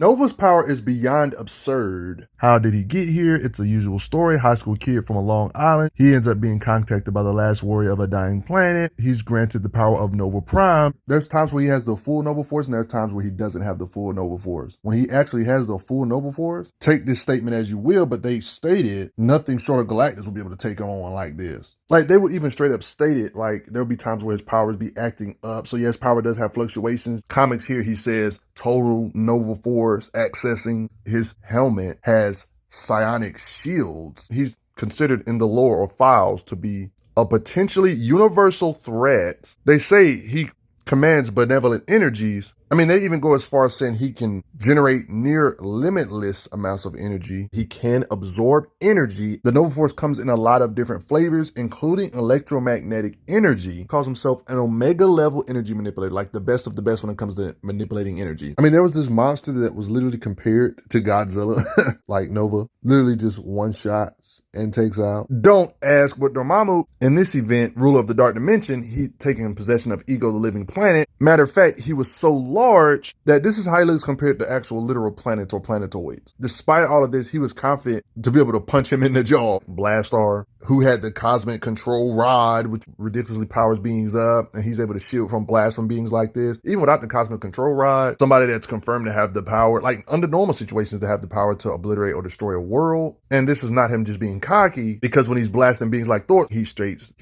Nova's power is beyond absurd. How did he get here? It's a usual story. High school kid from a Long Island. He ends up being contacted by the last warrior of a dying planet. He's granted the power of Nova Prime. There's times where he has the full Nova Force, and there's times where he doesn't have the full Nova Force. When he actually has the full Nova Force, take this statement as you will, but they stated nothing short of Galactus will be able to take him on like this. Like, they would even straight up state it, like, there'll be times where his powers be acting up. So yes, power does have fluctuations. Comics here, he says total Nova Force accessing his helmet has psionic shields. He's considered in the lore or files to be a potentially universal threat. They say he commands benevolent energies. I mean, they even go as far as saying he can generate near limitless amounts of energy. He can absorb energy. The Nova Force comes in a lot of different flavors, including electromagnetic energy. He calls himself an Omega level energy manipulator, like the best of the best when it comes to manipulating energy. I mean, there was this monster that was literally compared to Godzilla, like Nova, literally just one shots and takes out. Don't ask, but Dormammu, in this event, ruler of the Dark Dimension, he taking possession of Ego, the living planet. Matter of fact, he was so large that this is how he looks compared to actual literal planets or planetoids. Despite all of this, he was confident to be able to punch him in the jaw. Blastar, who had the cosmic control rod, which ridiculously powers beings up, and he's able to shield from blasts from beings like this. Even without the cosmic control rod, somebody that's confirmed to have the power, like under normal situations, to have the power to obliterate or destroy a world. And this is not him just being cocky, because when he's blasting beings like Thor, he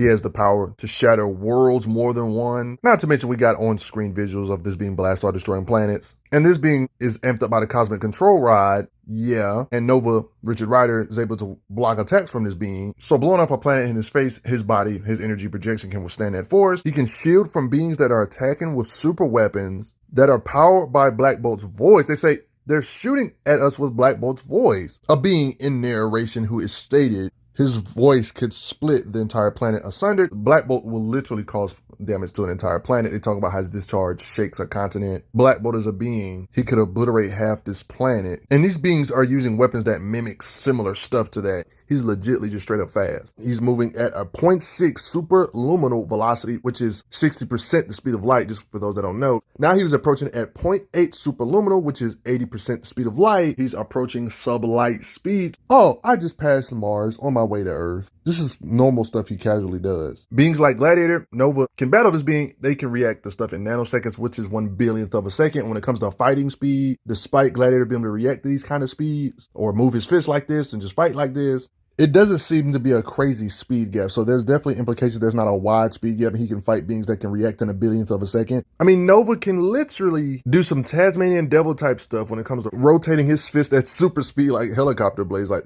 has the power to shatter worlds more than one. Not to mention we got on-screen visuals of this being Blastar destroying planets. And this being is amped up by the cosmic control rod. Yeah. And Nova, Richard Rider, is able to block attacks from this being. So blowing up a planet in his face, his body, his energy projection can withstand that force. He can shield from beings that are attacking with super weapons that are powered by Black Bolt's voice. They say they're shooting at us with Black Bolt's voice. A being in narration who is stated his voice could split the entire planet asunder. Black Bolt will literally cause damage to an entire planet. They talk about how his discharge shakes a continent. Black Bolt is a being. He could obliterate half this planet. And these beings are using weapons that mimic similar stuff to that. He's legitly just straight up fast. He's moving at a 0.6 superluminal velocity, which is 60% the speed of light, just for those that don't know. Now he was approaching at 0.8 superluminal, which is 80% the speed of light. He's approaching sublight speed. Oh, I just passed Mars on my way to Earth. This is normal stuff he casually does. Beings like Gladiator, Nova can battle this being. They can react to stuff in nanoseconds, which is 1/1000th of a second. When it comes to fighting speed, despite Gladiator being able to react to these kind of speeds or move his fist like this and just fight like this, it doesn't seem to be a crazy speed gap. So there's definitely implications there's not a wide speed gap and he can fight beings that can react in 1/1000th of a second. I mean, Nova can literally do some Tasmanian devil type stuff when it comes to rotating his fist at super speed, like helicopter blades, like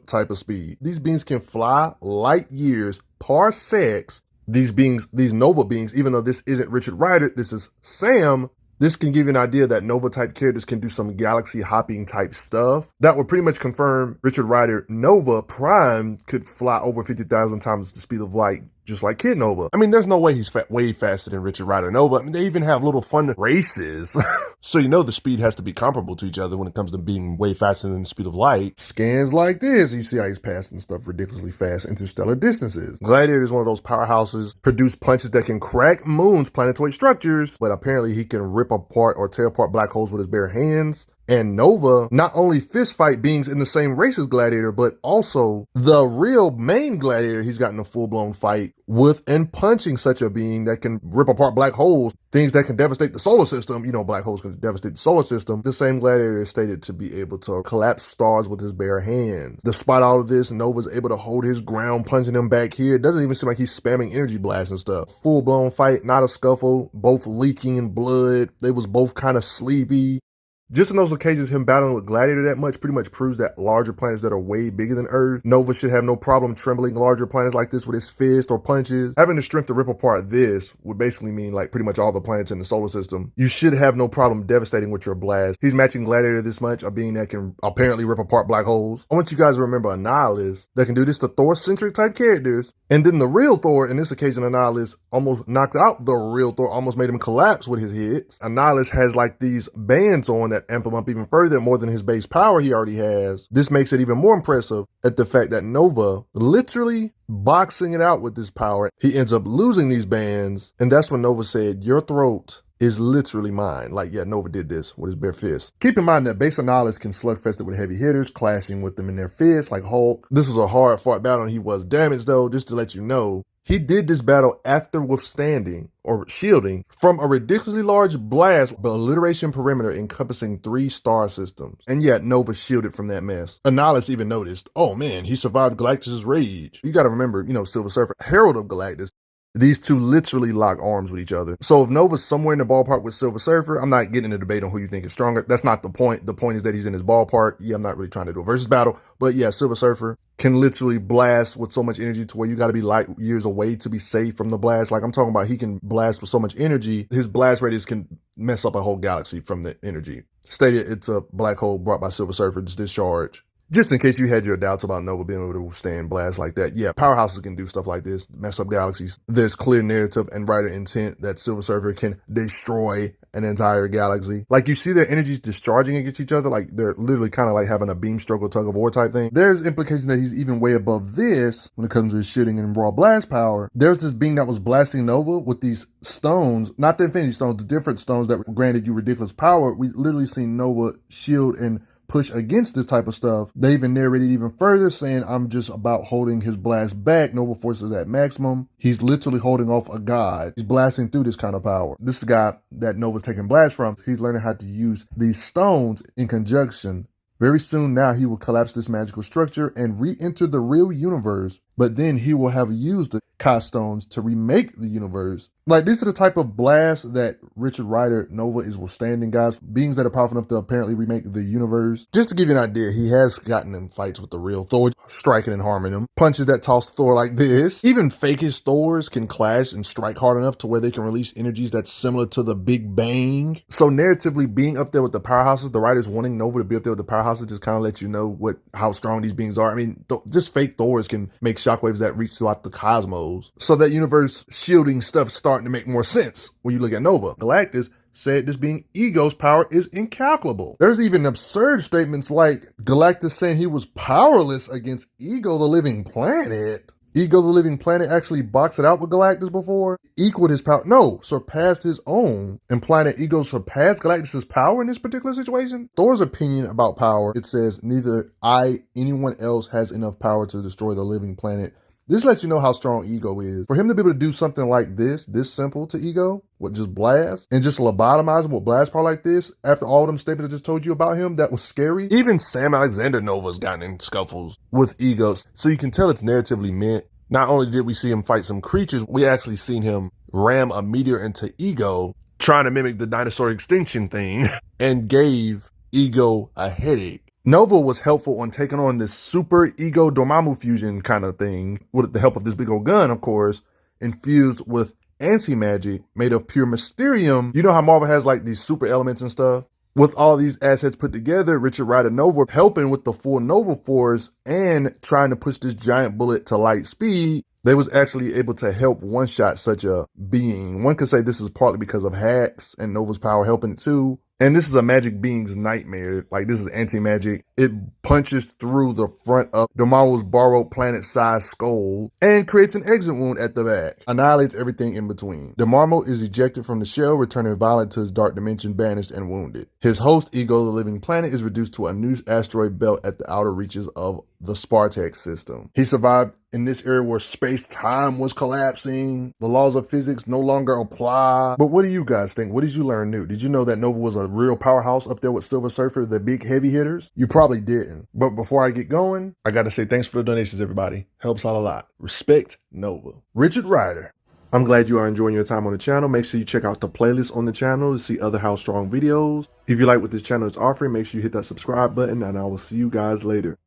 type of speed. These beings can fly light years, parsecs. These Nova beings, even though this isn't Richard Rider, this is Sam. This can give you an idea that Nova-type characters can do some galaxy-hopping type stuff. That would pretty much confirm Richard Rider Nova Prime could fly over 50,000 times the speed of light, just like Kid Nova. I mean, there's no way he's way faster than Richard Rider Nova. I mean, they even have little fun races. So you know the speed has to be comparable to each other when it comes to being way faster than the speed of light. Scans like this, you see how he's passing stuff ridiculously fast interstellar distances. Gladiator is one of those powerhouses, produce punches that can crack moons, planetoid structures, but apparently he can rip apart or tear apart black holes with his bare hands. And Nova not only fist fight beings in the same race as Gladiator, but also the real main Gladiator he's gotten a full-blown fight with and punching such a being that can rip apart black holes, things that can devastate the solar system. You know, black holes can devastate the solar system. The same Gladiator is stated to be able to collapse stars with his bare hands. Despite all of this, Nova's able to hold his ground, punching him back here. It doesn't even seem like he's spamming energy blasts and stuff. Full-blown fight, not a scuffle, both leaking in blood. They was both kind of sleepy. Just in those occasions, him battling with Gladiator that much pretty much proves that larger planets that are way bigger than Earth, Nova should have no problem trembling larger planets like this with his fist or punches. Having the strength to rip apart this would basically mean like pretty much all the planets in the solar system. You should have no problem devastating with your blast. He's matching Gladiator this much, a being that can apparently rip apart black holes. I want you guys to remember Annihilus that can do this to Thor-centric type characters. And then the real Thor, in this occasion, Annihilus almost knocked out the real Thor, almost made him collapse with his hits. Annihilus has like these bands on that amp him up even further, more than his base power he already has. This makes it even more impressive at the fact that Nova literally boxing it out with this power. He ends up losing these bands, and that's when Nova said, "Your throat is literally mine. Like, yeah, Nova did this with his bare fist. Keep in mind that basic knowledge can slugfest it with heavy hitters, clashing with them in their fists, like Hulk. This was a hard fought battle, and he was damaged, though, just to let you know. He did this battle after withstanding or shielding from a ridiculously large blast, alliteration perimeter encompassing 3 star systems. And yet Nova shielded from that mess. Annihilus even noticed, oh man, he survived Galactus' rage. You gotta remember, Silver Surfer, Herald of Galactus. These two literally lock arms with each other. So if Nova's somewhere in the ballpark with Silver Surfer, I'm not getting in a debate on who you think is stronger. That's not the point. The point is that he's in his ballpark. Yeah, I'm not really trying to do a versus battle. But yeah, Silver Surfer can literally blast with so much energy to where you got to be light years away to be safe from the blast. Like I'm talking about, he can blast with so much energy. His blast radius can mess up a whole galaxy from the energy. Stated it's a black hole brought by Silver Surfer's discharge. Just in case you had your doubts about Nova being able to withstand blasts like that, yeah, powerhouses can do stuff like this, mess up galaxies. There's clear narrative and writer intent that Silver Surfer can destroy an entire galaxy. Like you see their energies discharging against each other, like they're literally kind of like having a beam stroke or tug of war type thing. There's implication that he's even way above this when it comes to his shooting and raw blast power. There's this being that was blasting Nova with these stones, not the Infinity Stones, the different stones that granted you ridiculous power. We literally seen Nova shield and push against this type of stuff. They even narrated even further saying, I'm just about holding his blast back. Nova Force is at maximum. He's literally holding off a god. He's blasting through this kind of power. This guy that Nova's taking blast from, he's learning how to use these stones in conjunction. Very soon now he will collapse this magical structure and re-enter the real universe, but then he will have used the Kai stones to remake the universe. Like, these are the type of blasts that Richard Rider Nova is withstanding, guys. Beings that are powerful enough to apparently remake the universe. Just to give you an idea, he has gotten in fights with the real Thor, striking and harming him. Punches that toss Thor like this. Even fakest Thors can clash and strike hard enough to where they can release energies that's similar to the Big Bang. So narratively, being up there with the powerhouses, the writers wanting Nova to be up there with the powerhouses just kind of let you know how strong these beings are. I mean, just fake Thors can make shockwaves that reach throughout the cosmos. So that universe shielding stuff starting to make more sense when you look at Nova. Galactus said this being Ego's power is incalculable. There's even absurd statements like Galactus saying he was powerless against Ego the Living Planet. Ego the Living Planet actually boxed it out with Galactus before, equaled his power, no, surpassed his own, implying that Ego surpassed Galactus' power in this particular situation. Thor's opinion about power, it says, neither anyone else has enough power to destroy the living planet. This lets you know how strong Ego is. For him to be able to do something like this simple to Ego, with just blast, and just lobotomize him with blast power like this, after all them statements I just told you about him, that was scary. Even Sam Alexander Nova's gotten in scuffles with Egos, so you can tell it's narratively meant. Not only did we see him fight some creatures, we actually seen him ram a meteor into Ego, trying to mimic the dinosaur extinction thing, and gave Ego a headache. Nova was helpful on taking on this super Ego Dormammu fusion kind of thing, with the help of this big old gun, of course, infused with anti-magic made of pure Mysterium. You know how Marvel has like these super elements and stuff? With all these assets put together, Richard Rider Nova helping with the full Nova Force and trying to push this giant bullet to light speed, they was actually able to help one-shot such a being. One could say this is partly because of hacks and Nova's power helping it too. And this is a magic being's nightmare. Like, this is anti-magic. It punches through the front of Dormammu's borrowed planet-sized skull and creates an exit wound at the back. Annihilates everything in between. Dormammu is ejected from the shell, returning violent to his dark dimension, banished and wounded. His host, Ego the Living Planet, is reduced to a new asteroid belt at the outer reaches of the Spartex system. He survived in this area where space-time was collapsing. The laws of physics no longer apply. But what do you guys think? What did you learn new? Did you know that Nova was a real powerhouse up there with Silver Surfer, the big heavy hitters? You probably didn't. But before I get going, I gotta say thanks for the donations, everybody. Helps out a lot. Respect Nova. Richard Rider. I'm glad you are enjoying your time on the channel. Make sure you check out the playlist on the channel to see other How Strong videos. If you like what this channel is offering, make sure you hit that subscribe button, and I will see you guys later.